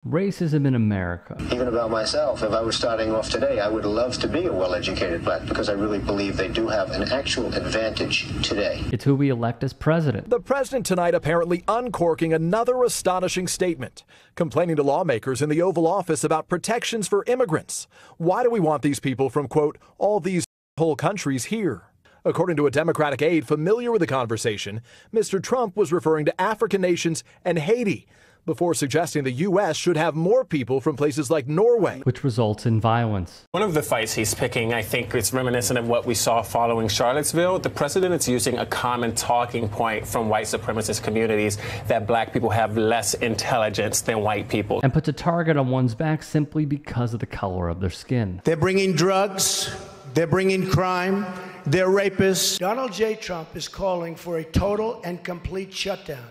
Racism in America. Even about myself, if I were starting off today, I would love to be a well-educated black because I really believe they do have an actual advantage today. It's who we elect as president. The president tonight apparently uncorking another astonishing statement, complaining to lawmakers in the Oval Office about protections for immigrants. Why do we want these people from, quote, all these whole countries here? According to a Democratic aide familiar with the conversation, Mr. Trump was referring to African nations and Haiti, before suggesting the U.S. should have more people from places like Norway, which results in violence. One of the fights he's picking, I think, is reminiscent of what we saw following Charlottesville. The president is using a common talking point from white supremacist communities that black people have less intelligence than white people. And puts a target on one's back simply because of the color of their skin. They're bringing drugs. They're bringing crime. They're rapists. Donald J. Trump is calling for a total and complete shutdown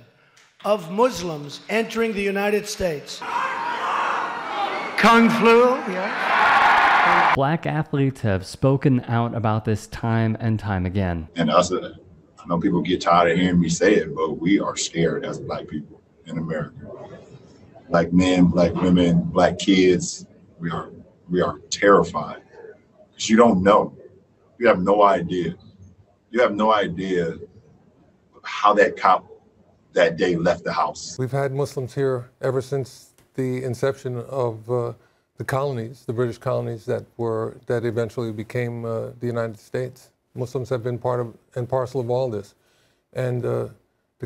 of Muslims entering the United States. Kung flu, yeah. Black athletes have spoken out about this time and time again. And us, I know people get tired of hearing me say it, but we are scared as black people in America. Black men, black women, black kids, we are terrified. Because you don't know. You have no idea. You have no idea how that cop that day left the house. We've had Muslims here ever since the inception of the colonies, the British colonies that eventually became the United States. Muslims have been part of and parcel of all this. And the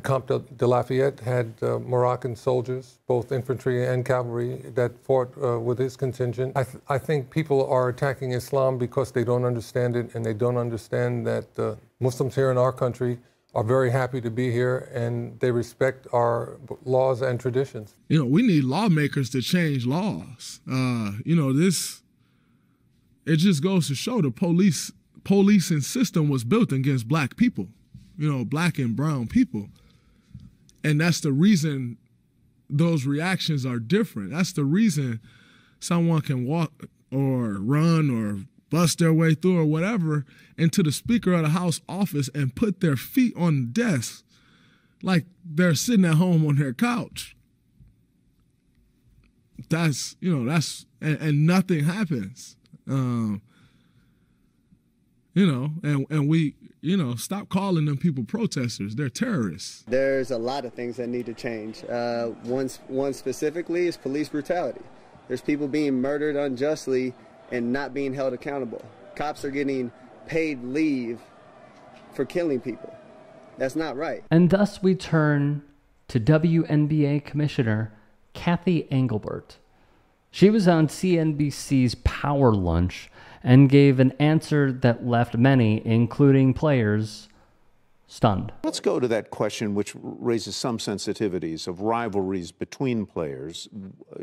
Comte de Lafayette had Moroccan soldiers, both infantry and cavalry, that fought with his contingent. I think people are attacking Islam because they don't understand it, and they don't understand that Muslims here in our country are very happy to be here, and they respect our laws and traditions. You know, we need lawmakers to change laws. It just goes to show the policing system was built against black people, black and brown people. And that's the reason those reactions are different. That's the reason someone can walk or run or bust their way through or whatever into the Speaker of the House office and put their feet on the desk like they're sitting at home on their couch. And nothing happens. And we, stop calling them people protesters. They're terrorists. There's a lot of things that need to change. One specifically is police brutality. There's people being murdered unjustly and not being held accountable. Cops are getting paid leave for killing people. That's not right. And thus we turn to WNBA Commissioner Cathy Engelbert. She was on CNBC's Power Lunch and gave an answer that left many, including players, stunned. Let's go to that question which raises some sensitivities of rivalries between players.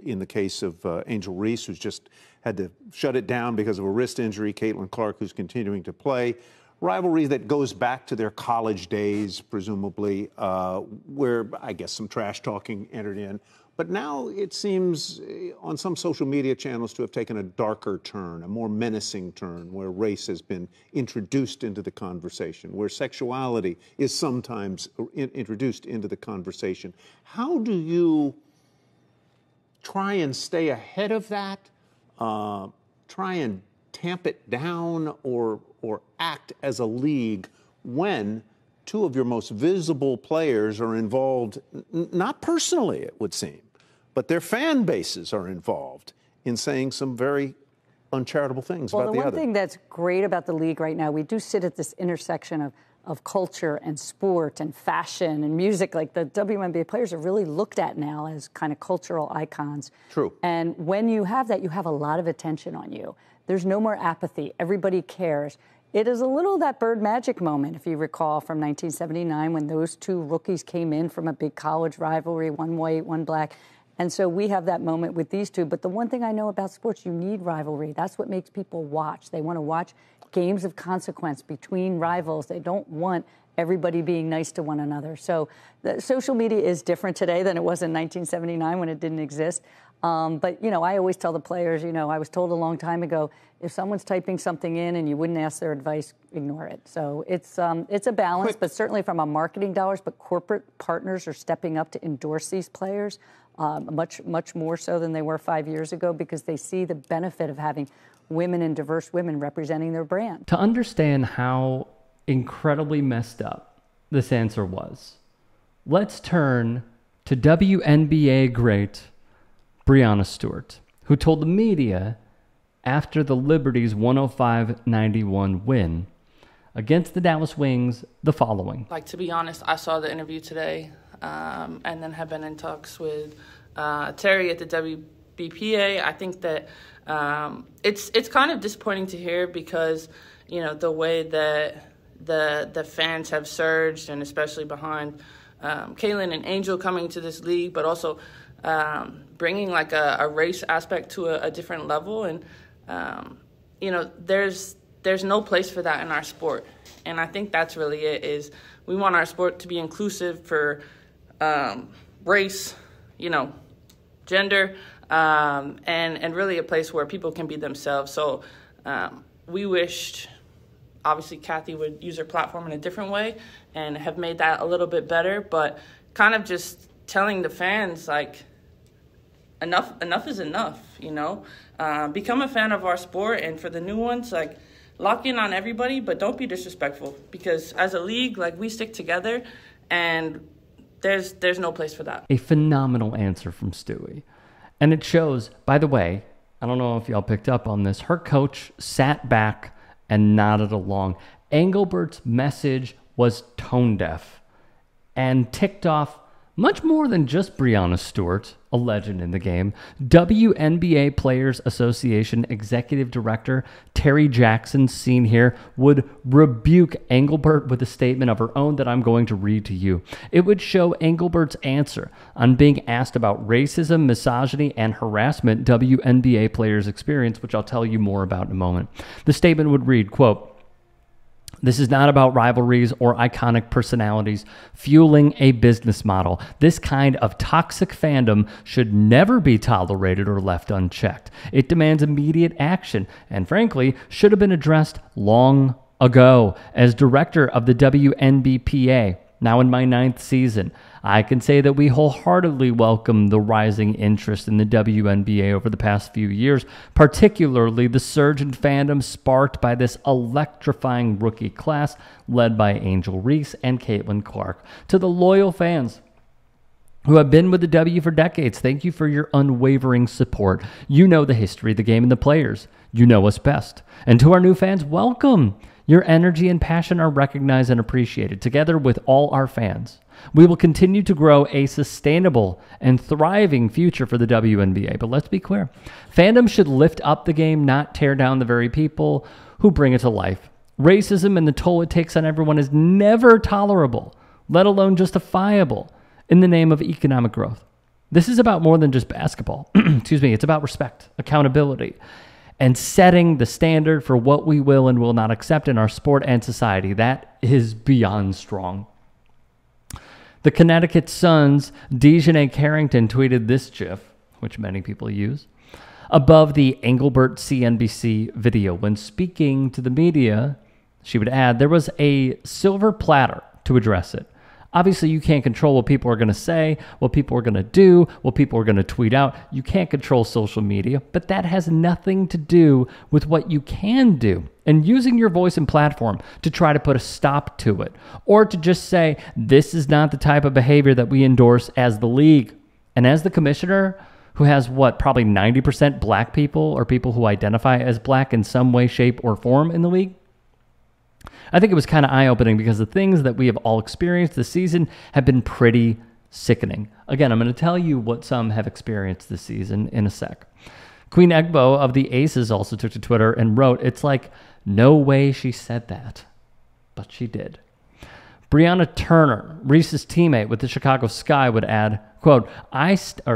In the case of Angel Reese, who's just had to shut it down because of a wrist injury, Caitlin Clark, who's continuing to play. Rivalry that goes back to their college days, presumably, where I guess some trash talking entered in. But now it seems on some social media channels to have taken a darker turn, a more menacing turn, where race has been introduced into the conversation, where sexuality is sometimes introduced into the conversation. How do you try and stay ahead of that, try and tamp it down, or act as a league when two of your most visible players are involved, not personally, it would seem, but their fan bases are involved in saying some very uncharitable things about the other? Well, the one thing that's great about the league right now, we do sit at this intersection of culture and sport and fashion and music. Like, the WNBA players are really looked at now as kind of cultural icons. True. And when you have that, you have a lot of attention on you. There's no more apathy. Everybody cares. It is a little that Bird Magic moment, if you recall, from 1979 when those two rookies came in from a big college rivalry, one white, one black. And so we have that moment with these two. But the one thing I know about sports, you need rivalry. That's what makes people watch. They want to watch games of consequence between rivals. They don't want everybody being nice to one another. So the social media is different today than it was in 1979 when it didn't exist. But, you know, I always tell the players, you know, I was told a long time ago, if someone's typing something in and you wouldn't ask their advice, ignore it. So it's a balance, but certainly from a marketing dollars, but corporate partners are stepping up to endorse these players much more so than they were 5 years ago, because they see the benefit of having women and diverse women representing their brand. To understand how incredibly messed up this answer was, let's turn to WNBA great Briana Stewart, who told the media after the Liberty's 105-91 win against the Dallas Wings the following. Like, to be honest, I saw the interview today and then have been in talks with Terry at the WBPA. I think that it's kind of disappointing to hear because, you know, the way that the fans have surged, and especially behind Caitlin and Angel coming to this league, but also bringing like a race aspect to a different level. And, you know, there's no place for that in our sport. And I think that's really it, is we want our sport to be inclusive for race, you know, gender, and really a place where people can be themselves. So we wished, obviously, Cathy would use her platform in a different way and have made that a little bit better, but kind of just telling the fans, like, enough is enough, you know? Become a fan of our sport, and for the new ones, like, lock in on everybody, but don't be disrespectful, because as a league, like, we stick together, and there's no place for that. A phenomenal answer from Stewie. And it shows, by the way, I don't know if y'all picked up on this, her coach sat back and nodded along. Engelbert's message was tone deaf and ticked off much more than just Briana Stewart, a legend in the game. WNBA Players Association Executive Director Terry Jackson, seen here, would rebuke Engelbert with a statement of her own that I'm going to read to you. It would show Engelbert's answer on being asked about racism, misogyny, and harassment WNBA players experience, which I'll tell you more about in a moment. The statement would read, quote, "This is not about rivalries or iconic personalities fueling a business model. This kind of toxic fandom should never be tolerated or left unchecked. It demands immediate action and, frankly, should have been addressed long ago. As director of the WNBPA, now in my 9th season, I can say that we wholeheartedly welcome the rising interest in the WNBA over the past few years, particularly the surge in fandom sparked by this electrifying rookie class led by Angel Reese and Caitlin Clark. To the loyal fans who have been with the W for decades, thank you for your unwavering support. You know the history of the game and the players. You know us best. And to our new fans, welcome. Your energy and passion are recognized and appreciated. Together with all our fans, we will continue to grow a sustainable and thriving future for the WNBA. But let's be clear. Fandom should lift up the game, not tear down the very people who bring it to life. Racism and the toll it takes on everyone is never tolerable, let alone justifiable, in the name of economic growth. This is about more than just basketball. Excuse me. It's about respect, accountability, and setting the standard for what we will and will not accept in our sport and society. That is beyond strong. The Connecticut Sun's Dejanay Carrington tweeted this GIF, which many people use, above the Engelbert CNBC video. When speaking to the media, she would add, there was a silver platter to address it. Obviously, you can't control what people are going to say, what people are going to do, what people are going to tweet out. You can't control social media, but that has nothing to do with what you can do and using your voice and platform to try to put a stop to it, or to just say, this is not the type of behavior that we endorse as the league. And as the commissioner, who has probably 90% black people or people who identify as black in some way, shape, or form in the league, I think it was kind of eye-opening because the things that we have all experienced this season have been pretty sickening. Again, I'm going to tell you what some have experienced this season in a sec. Queen Egbo of the Aces also took to Twitter and wrote, it's like, no way she said that, but she did. Brianna Turner, Reese's teammate with the Chicago Sky, would add, quote, I stand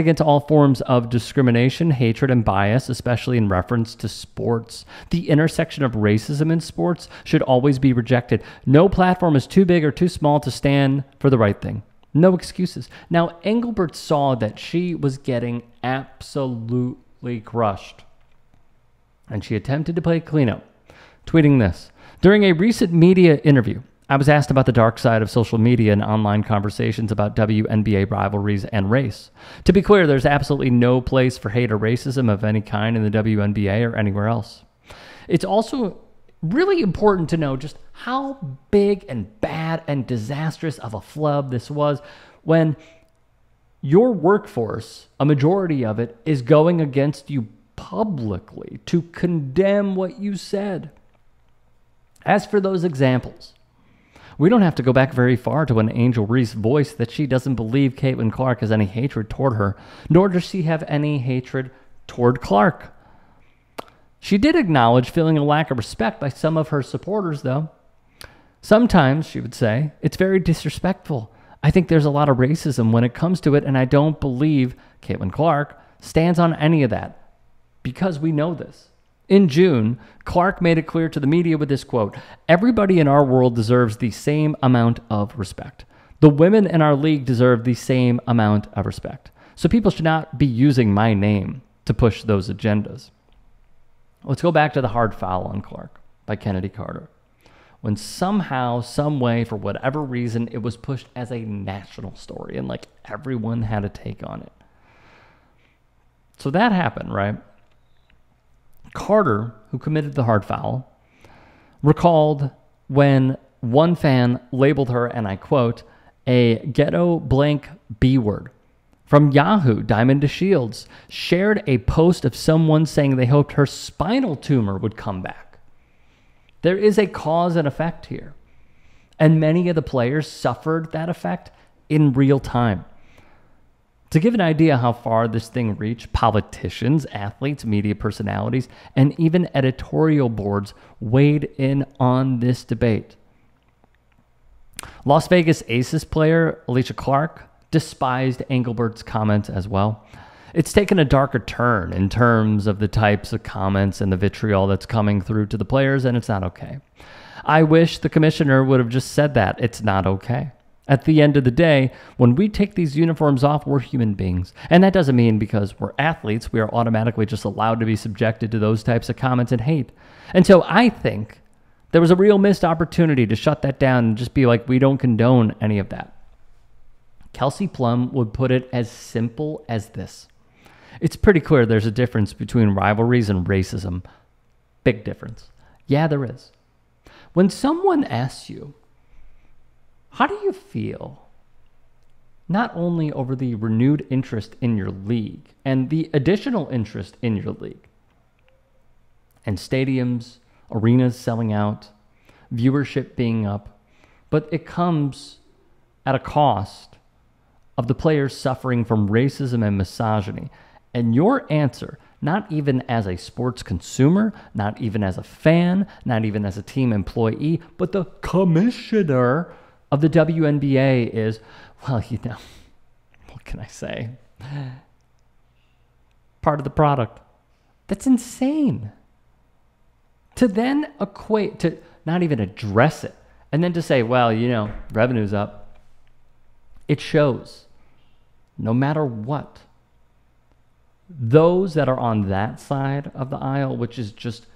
against all forms of discrimination, hatred, and bias, especially in reference to sports. The intersection of racism in sports should always be rejected. No platform is too big or too small to stand for the right thing. No excuses. Now, Engelbert saw that she was getting absolutely crushed, and she attempted to play cleanup, tweeting this. During a recent media interview, I was asked about the dark side of social media and online conversations about WNBA rivalries and race. To be clear, there's absolutely no place for hate or racism of any kind in the WNBA or anywhere else. It's also really important to know just how big and bad and disastrous of a flub this was when your workforce, a majority of it, is going against you publicly to condemn what you said. As for those examples, we don't have to go back very far to when Angel Reese voiced that she doesn't believe Caitlin Clark has any hatred toward her, nor does she have any hatred toward Clark. She did acknowledge feeling a lack of respect by some of her supporters, though. Sometimes, she would say, it's very disrespectful. I think there's a lot of racism when it comes to it, and I don't believe Caitlin Clark stands on any of that, because we know this. In June, Clark made it clear to the media with this quote, "Everybody in our world deserves the same amount of respect. The women in our league deserve the same amount of respect. So people should not be using my name to push those agendas." Let's go back to the hard foul on Clark by Kennedy Carter, when somehow, some way, for whatever reason, it was pushed as a national story and like everyone had a take on it. So that happened, right? Carter, who committed the hard foul, recalled when one fan labeled her, and I quote, a ghetto blank B word. From Yahoo, Diamond DeShields shared a post of someone saying they hoped her spinal tumor would come back. There is a cause and effect here, and many of the players suffered that effect in real time. To give an idea how far this thing reached, politicians, athletes, media personalities, and even editorial boards weighed in on this debate. Las Vegas Aces player Alicia Clark despised Engelbert's comments as well. It's taken a darker turn in terms of the types of comments and the vitriol that's coming through to the players, and it's not okay. I wish the commissioner would have just said that. It's not okay. At the end of the day, when we take these uniforms off, we're human beings. And that doesn't mean because we're athletes, we are automatically just allowed to be subjected to those types of comments and hate. And so I think there was a real missed opportunity to shut that down and just be like, we don't condone any of that. Kelsey Plum would put it as simple as this. It's pretty clear there's a difference between rivalries and racism. Big difference. Yeah, there is. When someone asks you, how do you feel not only over the renewed interest in your league and the additional interest in your league and stadiums, arenas selling out, viewership being up, but it comes at a cost of the players suffering from racism and misogyny. And your answer, not even as a sports consumer, not even as a fan, not even as a team employee, but the commissioner of the WNBA is, well, you know, what can I say? Part of the product. That's insane. To then equate, to not even address it, and then to say, well, you know, revenue's up. It shows, no matter what, those that are on that side of the aisle, which is just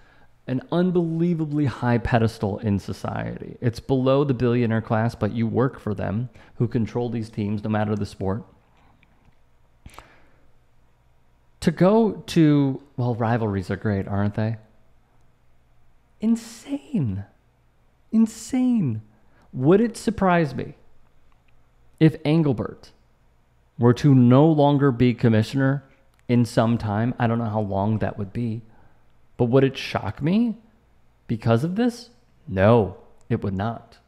an unbelievably high pedestal in society. It's below the billionaire class, but you work for them, who control these teams, no matter the sport. To go to, well, rivalries are great, aren't they? Insane. Insane. Would it surprise me if Engelbert were to no longer be commissioner in some time? I don't know how long that would be. But would it shock me because of this? No, it would not.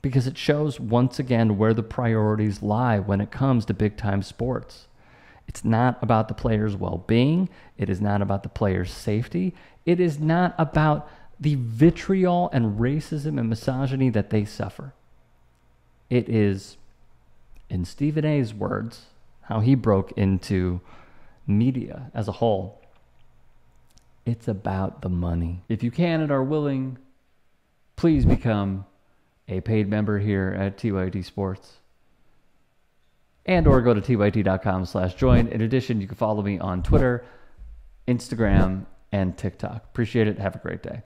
Because it shows once again where the priorities lie when it comes to big-time sports. It's not about the players' well-being. It is not about the players' safety. It is not about the vitriol and racism and misogyny that they suffer. It is, in Stephen A's words, how he broke into media as a whole, it's about the money. If you can and are willing, please become a paid member here at TYT Sports. and or go to tyt.com/join. In addition, you can follow me on Twitter, Instagram, and TikTok. Appreciate it. Have a great day.